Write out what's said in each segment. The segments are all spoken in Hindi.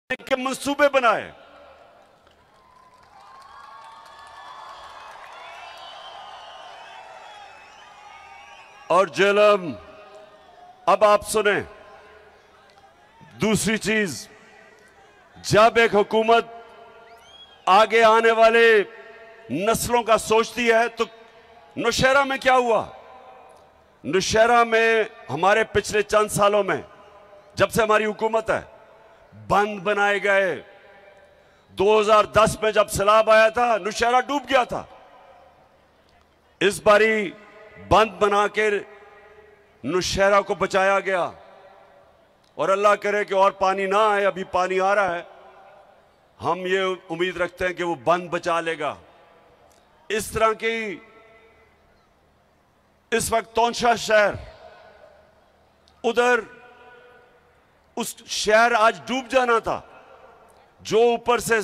के मंसूबे बनाए। और जेलम, अब आप सुने दूसरी चीज, जब एक हुकूमत आगे आने वाले नस्लों का सोचती है तो नौशहरा में क्या हुआ? नौशहरा में हमारे पिछले चंद सालों में, जब से हमारी हुकूमत है, बंद बनाए गए। 2010 में जब सैलाब आया था, नौशहरा डूब गया था। इस बारी बंद बना के नौशहरा को बचाया गया और अल्लाह करे कि और पानी ना आए। अभी पानी आ रहा है, हम ये उम्मीद रखते हैं कि वो बंद बचा लेगा। इस तरह की इस वक्त तौंशा शहर, उधर उस शहर आज डूब जाना था, जो ऊपर से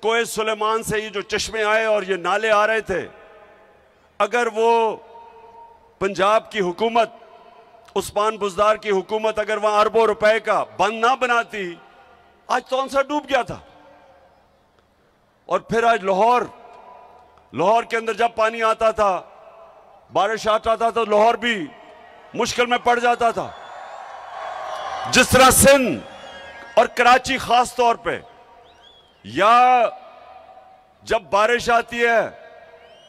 कोए सुलेमान से ये जो चश्मे आए और ये नाले आ रहे थे, अगर वो पंजाब की हुकूमत, उस्मान बुज़दार की हुकूमत अगर वहां अरबों रुपए का बंद ना बनाती, आज तौंसा डूब गया था। और फिर आज लाहौर के अंदर जब पानी आता था, बारिश आता था, तो लाहौर भी मुश्किल में पड़ जाता था। जिस तरह सिंध और कराची खास तौर पे, या जब बारिश आती है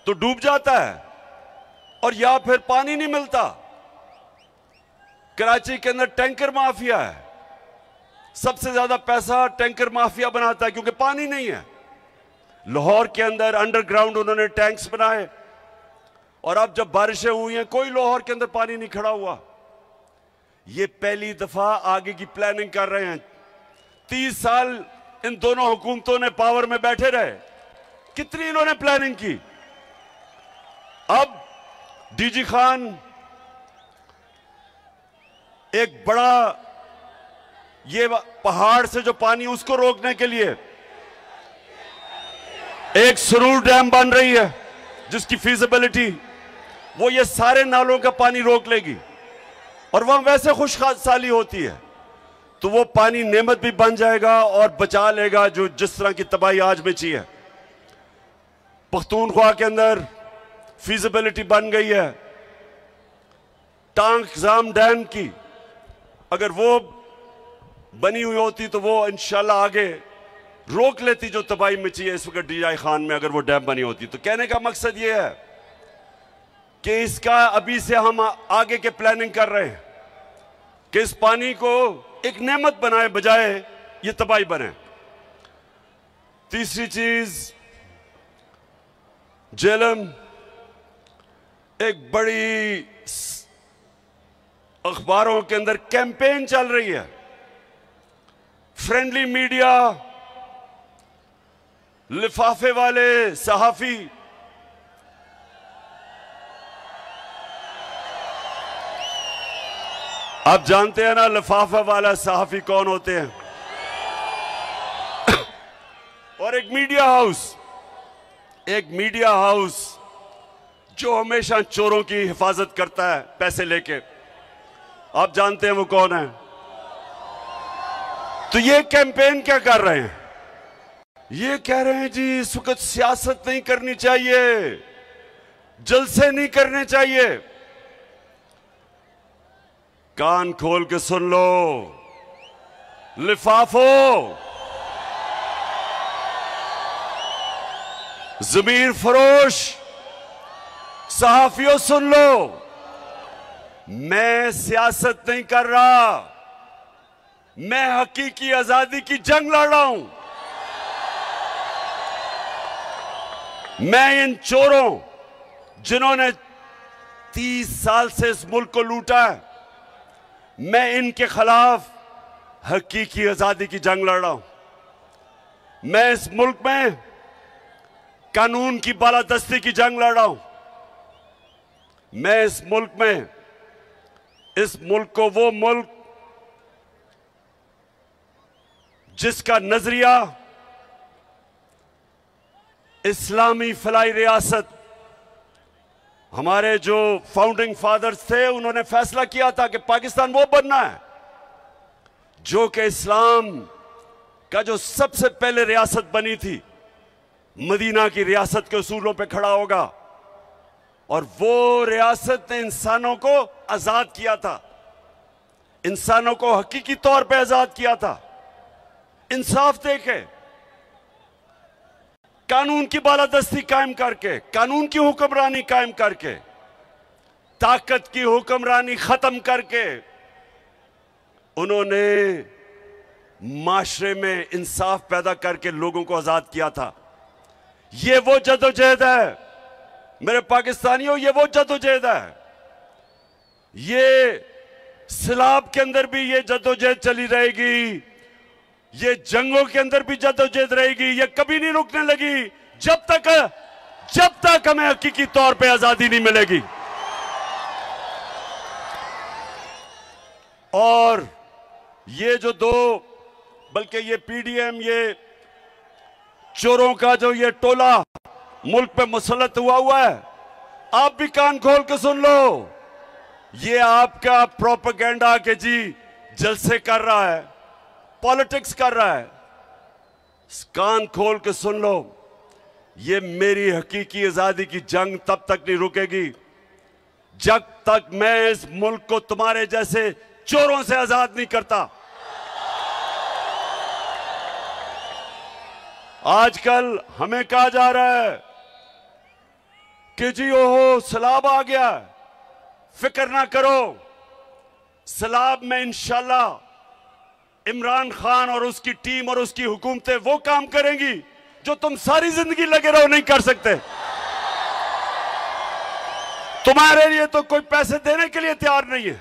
तो डूब जाता है और या फिर पानी नहीं मिलता। कराची के अंदर टैंकर माफिया है, सबसे ज्यादा पैसा टैंकर माफिया बनाता है क्योंकि पानी नहीं है। लाहौर के अंदर अंडरग्राउंड उन्होंने टैंक्स बनाए और अब जब बारिशें हुई हैं, कोई लाहौर के अंदर पानी नहीं खड़ा हुआ। ये पहली दफा आगे की प्लानिंग कर रहे हैं। 30 साल इन दोनों हुकूमतों ने पावर में बैठे रहे, कितनी इन्होंने प्लानिंग की। अब डीजी खान एक बड़ा, ये पहाड़ से जो पानी, उसको रोकने के लिए एक सुरूर डैम बन रही है, जिसकी फीजिबिलिटी वो ये सारे नालों का पानी रोक लेगी। और वहां वैसे खुशहाली होती है, तो वो पानी नेमत भी बन जाएगा और बचा लेगा जो जिस तरह की तबाही आज मची है। पख्तूनख्वा के अंदर फीजिबिलिटी बन गई है टांग जाम डैम की, अगर वो बनी हुई होती तो वो इंशाल्लाह आगे रोक लेती जो तबाही मची है इस वक्त डीआई खान में, अगर वो डैम बनी होती। तो कहने का मकसद ये है कि इसका अभी से हम आगे के प्लानिंग कर रहे हैं कि इस पानी को एक नेमत बनाए, बजाय ये तबाही बने। तीसरी चीज, जेलम, एक बड़ी अखबारों के अंदर कैंपेन चल रही है, फ्रेंडली मीडिया, लिफाफे वाले सहाफी, आप जानते हैं ना लिफाफा वाला सहाफी कौन होते हैं। और एक मीडिया हाउस जो हमेशा चोरों की हिफाजत करता है पैसे लेके, आप जानते हैं वो कौन है। तो ये कैंपेन क्या कर रहे हैं? ये कह रहे हैं जी इस वक्त सियासत नहीं करनी चाहिए, जलसे नहीं करने चाहिए। कान खोल के सुन लो लिफाफो, जमीर फरोश सहाफियों, सुन लो, मैं सियासत नहीं कर रहा, मैं हकीकी आजादी की जंग लड़ रहा हूं। मैं इन चोरों जिन्होंने 30 साल से इस मुल्क को लूटा है, मैं इनके खिलाफ हकीकी आजादी की जंग लड़ रहा हूं। मैं इस मुल्क में कानून की बालादस्ती की जंग लड़ रहा हूं। मैं इस मुल्क को, वो मुल्क जिसका नजरिया इस्लामी फलाई रियासत, हमारे जो फाउंडिंग फादर्स थे उन्होंने फैसला किया था कि पाकिस्तान वो बनना है जो कि इस्लाम का जो सबसे पहले रियासत बनी थी, मदीना की रियासत के उसूलों पे खड़ा होगा। और वो रियासत ने इंसानों को आजाद किया था, इंसानों को हकीकी तौर पे आजाद किया था। इंसाफ देके, कानून की बालादस्ती कायम करके, कानून की हुक्मरानी कायम करके, ताकत की हुक्मरानी खत्म करके उन्होंने माशरे में इंसाफ पैदा करके लोगों को आजाद किया था। ये वो जदोजहद है मेरे पाकिस्तानियों, ये वो जदोजहद है। ये सैलाब के अंदर भी ये जदोजहद चली रहेगी, ये जंगों के अंदर भी जदोजहद रहेगी, ये कभी नहीं रुकने लगी जब तक हमें हकीकी तौर पे आजादी नहीं मिलेगी। और ये जो बल्कि ये पीडीएम, ये चोरों का जो ये टोला मुल्क पे मुसल्लत हुआ है, आप भी कान खोल के सुन लो। ये आपका प्रोपेगेंडा के जी जलसे कर रहा है, पॉलिटिक्स कर रहा है। कान खोल के सुन लो, ये मेरी हकीकी आजादी की जंग तब तक नहीं रुकेगी जब तक मैं इस मुल्क को तुम्हारे जैसे चोरों से आजाद नहीं करता। आजकल हमें कहा जा रहा है कि जी ओहो सैलाब आ गया, फिक्र ना करो, सैलाब में इंशाल्लाह इमरान खान और उसकी टीम और उसकी हुकूमतें वो काम करेंगी जो तुम सारी जिंदगी लगे रहो नहीं कर सकते। तुम्हारे लिए तो कोई पैसे देने के लिए तैयार नहीं है,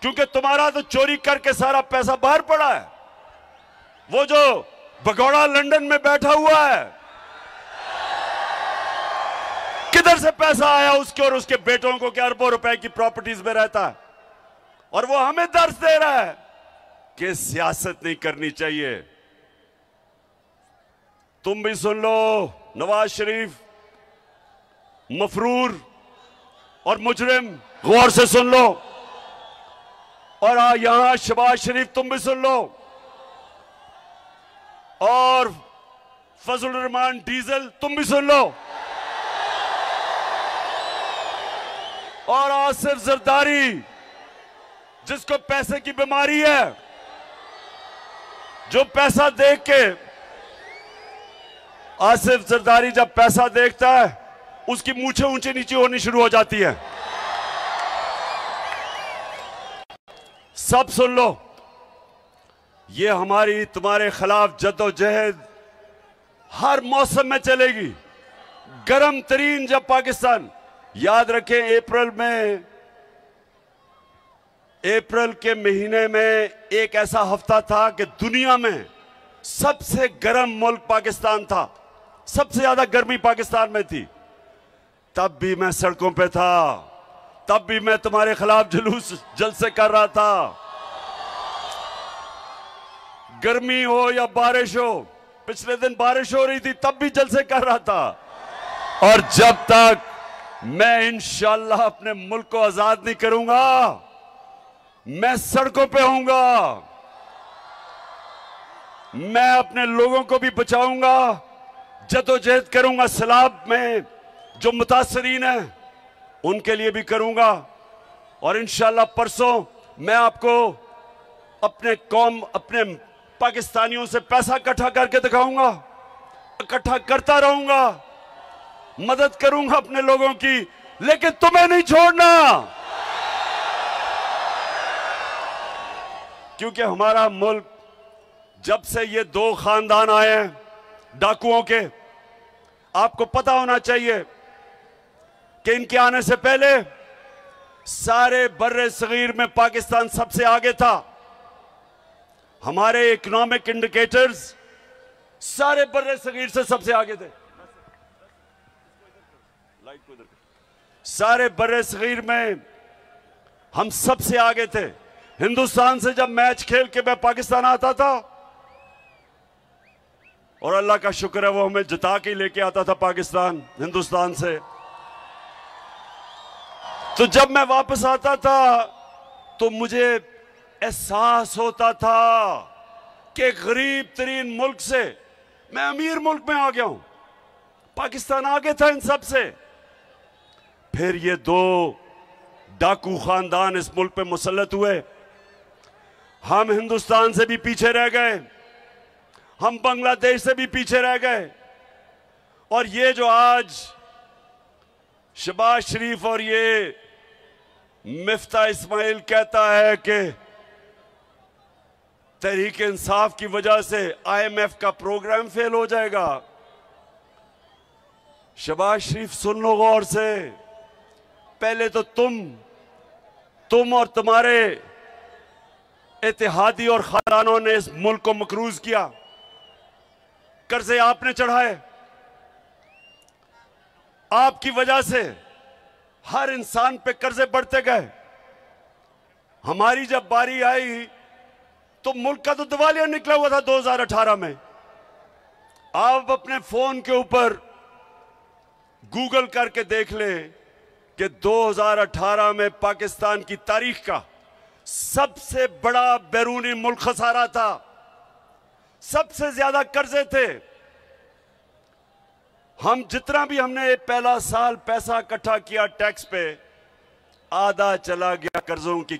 क्योंकि तुम्हारा तो चोरी करके सारा पैसा बाहर पड़ा है। वो जो भगोड़ा लंदन में बैठा हुआ है, किधर से पैसा आया उसके और उसके बेटों को, क्या अरबों रुपए की प्रॉपर्टीज में रहता है, और वो हमें दर्ज दे रहा है कि सियासत नहीं करनी चाहिए। तुम भी सुन लो, नवाज शरीफ मफरूर और मुजरिम, गौर से सुन लो। और यहां शहबाज शरीफ तुम भी सुन लो, और फजलुर रहमान डीजल तुम भी सुन लो, और आसिफ जरदारी जिसको पैसे की बीमारी है, जो पैसा देख के, आसिफ जरदारी जब पैसा देखता है उसकी मूछें ऊंची नीची होनी शुरू हो जाती है। सब सुन लो, ये हमारी तुम्हारे खिलाफ जद्दोजहद हर मौसम में चलेगी। गर्म तरीन जब पाकिस्तान, याद रखें अप्रैल के महीने में एक ऐसा हफ्ता था कि दुनिया में सबसे गर्म मुल्क पाकिस्तान था, सबसे ज्यादा गर्मी पाकिस्तान में थी। तब भी मैं सड़कों पे था, तब भी मैं तुम्हारे खिलाफ जुलूस जलसे कर रहा था। गर्मी हो या बारिश हो, पिछले दिन बारिश हो रही थी तब भी जलसे कर रहा था। और जब तक मैं इंशाअल्लाह अपने मुल्क को आजाद नहीं करूंगा, मैं सड़कों पे होऊंगा, मैं अपने लोगों को भी बचाऊंगा, जदोजहद करूंगा, सैलाब में जो मुतासरीन है उनके लिए भी करूंगा। और इंशाअल्लाह परसों मैं आपको अपने पाकिस्तानियों से पैसा इकट्ठा करके दिखाऊंगा, इकट्ठा करता रहूंगा, मदद करूंगा अपने लोगों की, लेकिन तुम्हें नहीं छोड़ना, क्योंकि हमारा मुल्क, जब से ये दो खानदान आए हैं डाकुओं के, आपको पता होना चाहिए कि इनके आने से पहले सारे बर्रे सगीर में पाकिस्तान सबसे आगे था। हमारे इकोनॉमिक इंडिकेटर्स सारे बर्रे सगीर से सबसे आगे थे। सारे बर्रे सगीर में हम सबसे आगे थे। हिंदुस्तान से जब मैच खेल के मैं पाकिस्तान आता था, और अल्लाह का शुक्र है वो हमें जिता के लेके आता था पाकिस्तान हिंदुस्तान से, तो जब मैं वापस आता था तो मुझे एहसास होता था के गरीब तरीन मुल्क से मैं अमीर मुल्क में आ गया हूं। पाकिस्तान आगे था इन सब से। फिर ये दो डाकू खानदान इस मुल्क पे मुसल्लत हुए। हम हिंदुस्तान से भी पीछे रह गए, हम बांग्लादेश से भी पीछे रह गए। और ये जो आज शहबाज शरीफ और ये मिफ्ता इस्माइल कहता है कि तहरीक इंसाफ की वजह से IMF का प्रोग्राम फेल हो जाएगा। शहबाज शरीफ सुन लो गौर से, पहले तो तुम और तुम्हारे इत्तेहादी और खानदानों ने इस मुल्क को मकरूज किया, कर्जे आपने चढ़ाए। आपकी वजह से हर इंसान पे कर्जे बढ़ते गए। हमारी जब बारी आई तो मुल्क का तो दिवालिया निकला हुआ था 2018 में। आप अपने फोन के ऊपर गूगल करके देख लें कि 2018 में पाकिस्तान की तारीख का सबसे बड़ा बैरूनी मुल्क खसारा था, सबसे ज्यादा कर्जे थे। हम जितना भी हमने पहला साल पैसा इकट्ठा किया टैक्स पे, आधा चला गया कर्जों की